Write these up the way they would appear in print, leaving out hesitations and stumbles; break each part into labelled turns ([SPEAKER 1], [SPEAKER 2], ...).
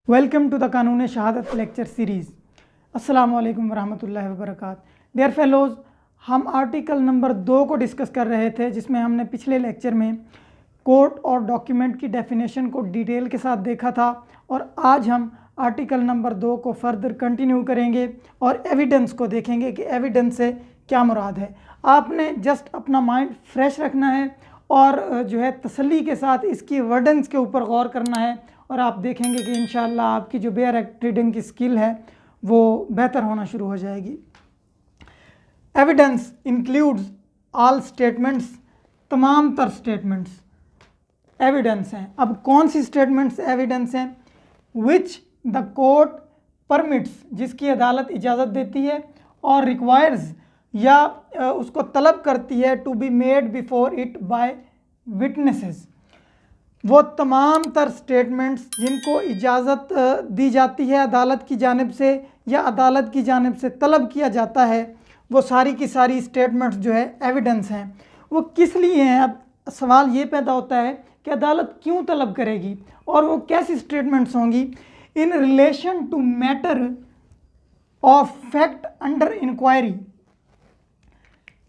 [SPEAKER 1] Welcome to the कानून शहादत lecture series. अस्सलाम वालेकुम वरहमतुल्लाहि वबरकातुहू। डियर फेलोज़, हम आर्टिकल नंबर 2 को डिस्कस कर रहे थे, जिसमें हमने पिछले लेक्चर में कोर्ट और डॉक्यूमेंट की डेफिनेशन को डिटेल के साथ देखा था और आज हम आर्टिकल नंबर 2 को फर्दर कंटिन्यू करेंगे और एविडेंस को देखेंगे कि एविडेंस से क्या मुराद है। आपने जस्ट अपना माइंड फ्रेश रखना है और जो है तसल्ली के साथ इसकी वर्डन्स के ऊपर गौर करना है और आप देखेंगे कि इंशाअल्लाह आपकी जो बेयर एक्ट रीडिंग की स्किल है वो बेहतर होना शुरू हो जाएगी। एविडेंस इंक्लूड्स ऑल स्टेटमेंट्स, तमाम तर स्टेटमेंट्स एविडेंस हैं। अब कौन सी स्टेटमेंट्स एविडेंस हैं? विच द कोर्ट परमिट्स, जिसकी अदालत इजाज़त देती है, और रिक्वायर्स या उसको तलब करती है, to be made before it by witnesses. वो तमाम तर स्टेटमेंट्स जिनको इजाज़त दी जाती है अदालत की जानिब से या अदालत की जानिब से तलब किया जाता है, वो सारी की सारी स्टेटमेंट्स जो है एविडेंस हैं। वो किस लिए हैं? अब सवाल ये पैदा होता है कि अदालत क्यों तलब करेगी और वो कैसी स्टेटमेंट्स होंगी। In relation to matter of fact under inquiry,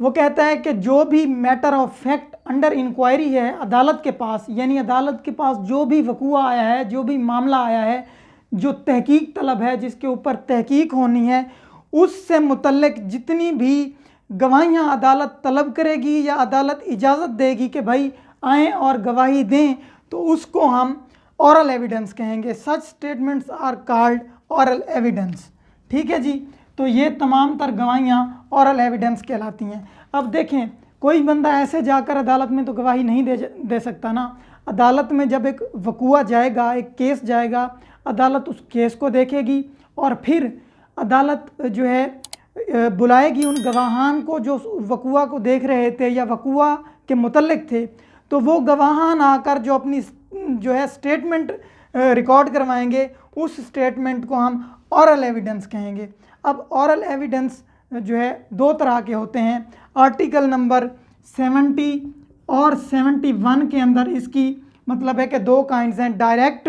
[SPEAKER 1] वो कहता है कि जो भी matter of fact under inquiry है अदालत के पास, यानी अदालत के पास जो भी वकूआ आया है, जो भी मामला आया है, जो तहकीक तलब है, जिसके ऊपर तहकीक होनी है, उससे मुतल्लिक जितनी भी गवाहियाँ अदालत तलब करेगी या अदालत इजाज़त देगी कि भाई आएँ और गवाही दें, तो उसको हम औरल एविडेंस कहेंगे। Such statements are called oral evidence. ठीक है जी, तो ये तमाम तर गवाहियाँ औरल एविडेंस कहलाती हैं। अब देखें, कोई बंदा ऐसे जाकर अदालत में तो गवाही नहीं दे सकता ना। अदालत में जब एक वकूआ जाएगा, एक केस जाएगा, अदालत उस केस को देखेगी और फिर अदालत जो है बुलाएगी उन गवाहान को जो वकूआ को देख रहे थे या वकूआ के मुतल्लिक थे, तो वो गवाहान आकर जो अपनी जो है स्टेटमेंट रिकॉर्ड करवाएंगे, उस स्टेटमेंट को हम औरल एविडेंस कहेंगे। अब औरल एविडेंस जो है दो तरह के होते हैं। आर्टिकल नंबर 70 और 71 के अंदर इसकी मतलब है कि दो काइंड्स हैं, डायरेक्ट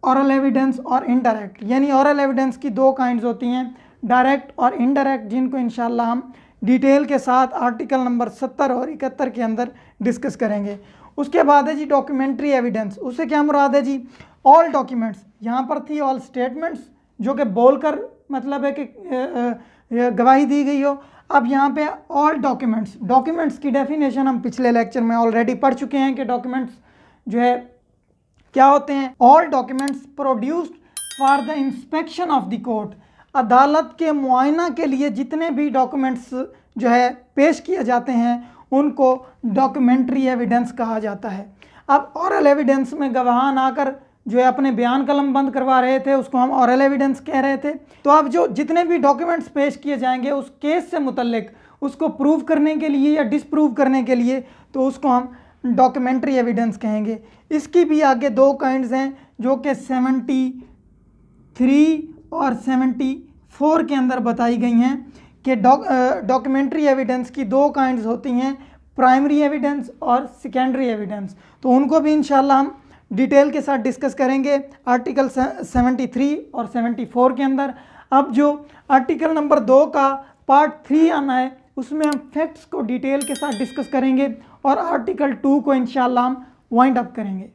[SPEAKER 1] औरल एविडेंस और इनडायरेक्ट। यानी औरल एविडेंस की दो काइंड्स होती हैं, डायरेक्ट और इनडायरेक्ट, जिनको इंशाल्लाह हम डिटेल के साथ आर्टिकल नंबर 70 और 71 के अंदर डिस्कस करेंगे। उसके बाद है जी डॉक्यूमेंट्री एविडेंस। उससे क्या मुराद है जी? ऑल डॉक्यूमेंट्स, यहाँ पर थी ऑल स्टेटमेंट्स जो कि बोलकर मतलब है कि गवाही दी गई हो। अब यहाँ पे ऑल डॉक्यूमेंट्स, डॉक्यूमेंट्स की डेफिनेशन हम पिछले लेक्चर में ऑलरेडी पढ़ चुके हैं कि डॉक्यूमेंट्स जो है क्या होते हैं। All documents produced for the inspection of the court, अदालत के मुआयना के लिए जितने भी डॉक्यूमेंट्स जो है पेश किए जाते हैं उनको डॉक्यूमेंट्री एविडेंस कहा जाता है। अब ऑरल एविडेंस में गवाहान आकर जो है अपने बयान कलम बंद करवा रहे थे, उसको हम ऑरल एविडेंस कह रहे थे। तो अब जो जितने भी डॉक्यूमेंट्स पेश किए जाएंगे उस केस से मुतल्लिक, उसको प्रूव करने के लिए या डिसप्रूव करने के लिए, तो उसको हम डॉक्यूमेंट्री एविडेंस कहेंगे। इसकी भी आगे दो काइंड्स हैं जो कि 73 और 74 के अंदर बताई गई हैं कि डॉक्यूमेंट्री एविडेंस की दो काइंड्स होती हैं, प्राइमरी एविडेंस और सेकेंडरी एविडेंस। तो उनको भी इंशाल्लाह हम डिटेल के साथ डिस्कस करेंगे आर्टिकल 73 और 74 के अंदर। अब जो आर्टिकल नंबर 2 का पार्ट 3 आना है, उसमें हम फैक्ट्स को डिटेल के साथ डिस्कस करेंगे और आर्टिकल 2 को इंशाल्लाह हम वाइंड अप करेंगे।